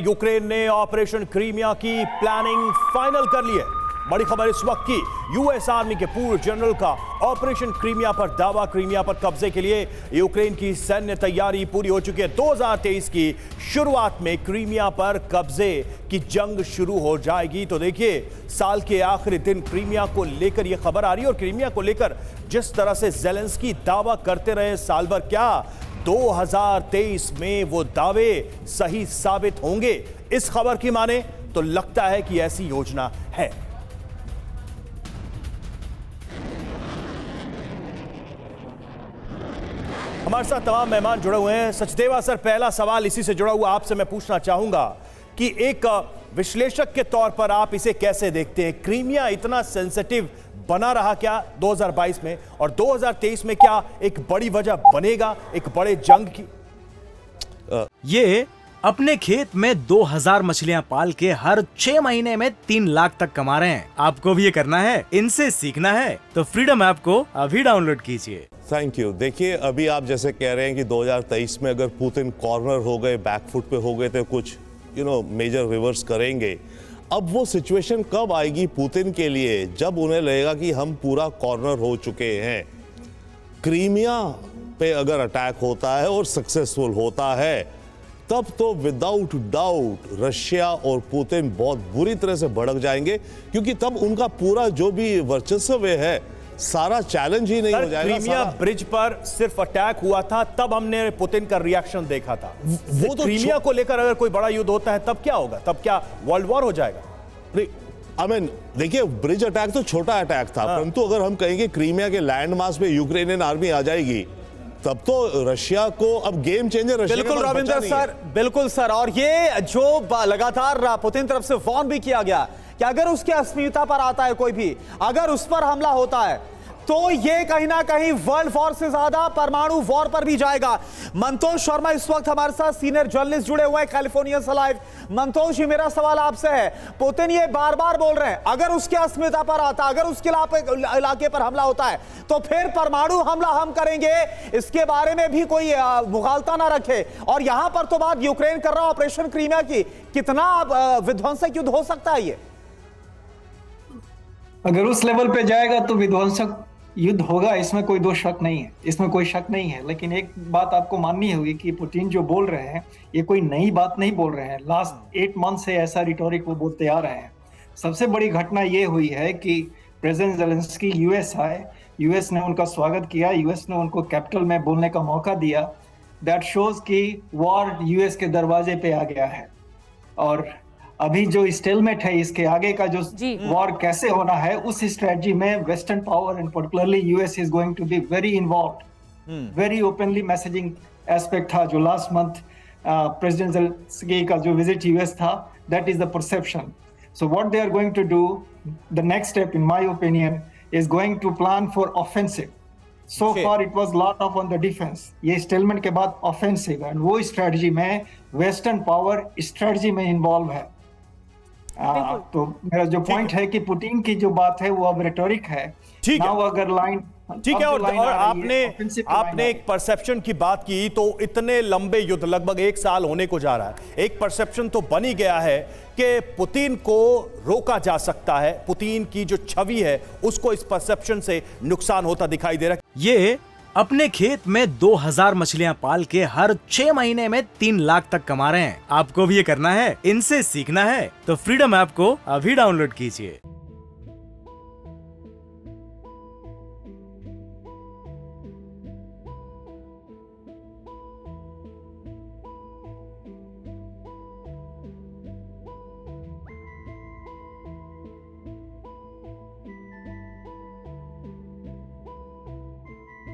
Ukraine ने operation Crimea की planning final कर ली है। बड़ी खबर इस वक्त की, यूएस आर्मी के पूर्व जनरल का ऑपरेशन क्रीमिया पर दावा। क्रीमिया पर कब्जे के लिए यूक्रेन की सैन्य तैयारी पूरी हो चुकी है। 2023 की शुरुआत में क्रीमिया पर कब्जे की जंग शुरू हो जाएगी। तो देखिए, साल के आखिरी दिन क्रीमिया को लेकर यह खबर आ रही है और क्रीमिया को लेकर जिस तरह से ज़ेलेंस्की दावा करते रहे साल भर, क्या 2023 में वो दावे सही साबित होंगे? इस खबर की माने तो लगता है कि ऐसी योजना है। हमारे साथ तमाम मेहमान जुड़े हुए हैं। सचदेवा सर, पहला सवाल इसी से जुड़ा हुआ आपसे मैं पूछना चाहूंगा कि एक विश्लेषक के तौर पर आप इसे कैसे देखते हैं? क्रीमिया इतना सेंसिटिव बना रहा क्या 2022 में, और 2023 में क्या एक बड़ी वजह बनेगा एक बड़े जंग की? ये अपने खेत में 2000 मछलियां पाल के हर 6 महीने में 3 लाख तक कमा रहे हैं। आपको भी ये करना है, इनसे सीखना है तो फ्रीडम ऐप को अभी डाउनलोड कीजिए। Thank you. देखिए, अभी आप जैसे कह रहे हैं कि 2023 में अगर पुतिन कॉर्नर हो गए, बैकफुट पे हो गए, तो कुछ मेजर रिवर्स करेंगे। अब वो सिचुएशन कब आएगी पुतिन के लिए, जब उन्हें लगेगा कि हम पूरा कॉर्नर हो चुके हैं। क्रीमिया पे अगर अटैक होता है और सक्सेसफुल होता है, तब तो विदाउट डाउट रशिया और पुतिन बहुत बुरी तरह से भड़क जाएंगे, क्योंकि तब उनका पूरा जो भी वर्चस्व है सारा चैलेंज ही नहीं हो जाएगा। क्रीमिया ब्रिज पर सिर्फ अटैक हुआ था, तब हमने पुतिन का रिएक्शन देखा था। वो तो क्रीमिया को लेकर अगर कोई बड़ा युद्ध होता है तब क्या होगा? तब क्या वर्ल्ड वॉर हो जाएगा? नहीं, देखिए, ब्रिज अटैक तो छोटा अटैक था, परंतु अगर हम कहेंगे क्रीमिया के लैंड मास पे यूक्रेनियन आर्मी आ जाएगी, तब तो रशिया को अब गेम चेंजर रशिया। बिल्कुल रविंदर सर, बिल्कुल सर। और ये जो लगातार पुतिन तरफ से वार्न भी किया गया कि अगर उसके अस्मिता पर आता है कोई भी, अगर उस पर हमला होता है तो ये कहीं ना कहीं वर्ल्ड वॉर से ज्यादा परमाणु वॉर पर भी जाएगा। मंतोष शर्मा इस वक्त हमारे साथ सीनियर जर्नलिस्ट जुड़े हुए हैं कैलिफोर्निया से लाइव। मंतोष जी, मेरा सवाल आपसे है, पुतिन ये बार बार बोल रहे हैं अगर उसके अस्मिता पर आता, अगर उसके इलाके पर हमला होता है तो फिर परमाणु हमला हम करेंगे, इसके बारे में भी कोई मुगालता ना रखे। और यहां पर तो बात यूक्रेन कर रहा ऑपरेशन क्रीमिया की, कितना विध्वंसक युद्ध हो सकता है ये? अगर उस लेवल पे जाएगा तो विध्वंसक युद्ध होगा, इसमें कोई दो शक नहीं है, इसमें कोई शक नहीं है। लेकिन एक बात आपको माननी होगी कि पुतिन जो बोल रहे हैं ये कोई नई बात नहीं बोल रहे हैं। लास्ट 8 मंथ से ऐसा रिटोरिक वो बोलते आ रहे हैं। सबसे बड़ी घटना ये हुई है कि प्रेसिडेंट ज़ेलेंस्की यूएस आए, यूएस ने उनका स्वागत किया, यूएस ने उनको कैपिटल में बोलने का मौका दिया। दैट शोज कि वॉर यूएस के दरवाजे पे आ गया है। और अभी जो स्टेलमेट है, इसके आगे का जो वॉर कैसे होना है, उस स्ट्रेटजी में western power and particularly US is going to be very involved. Very openly messaging aspect था जो लास्ट मंथ प्रेसिडेंट ज़ेलेंस्की का जो विजिट यूएस था, that is the perception. So what they are going to do, the next step in my opinion is going to plan for offensive. So far it was lot of on the defense, ये stalemate के बाद offensive, and वो strategy में western power strategy में involve है। तो मेरा जो पॉइंट है कि पुतिन की जो बात है वो अब रेटोरिक है। ठीक है, अगर लाइन ठीक है। और आपने एक परसेप्शन की बात की, तो इतने लंबे युद्ध, लगभग 1 साल होने को जा रहा है, एक परसेप्शन तो बन ही गया है कि पुतिन को रोका जा सकता है। पुतिन की जो छवि है उसको इस परसेप्शन से नुकसान होता दिखाई दे रहा है। ये अपने खेत में 2000 मछलियां पाल के हर 6 महीने में 3 लाख तक कमा रहे हैं। आपको भी ये करना है, इनसे सीखना है तो फ्रीडम ऐप को अभी डाउनलोड कीजिए।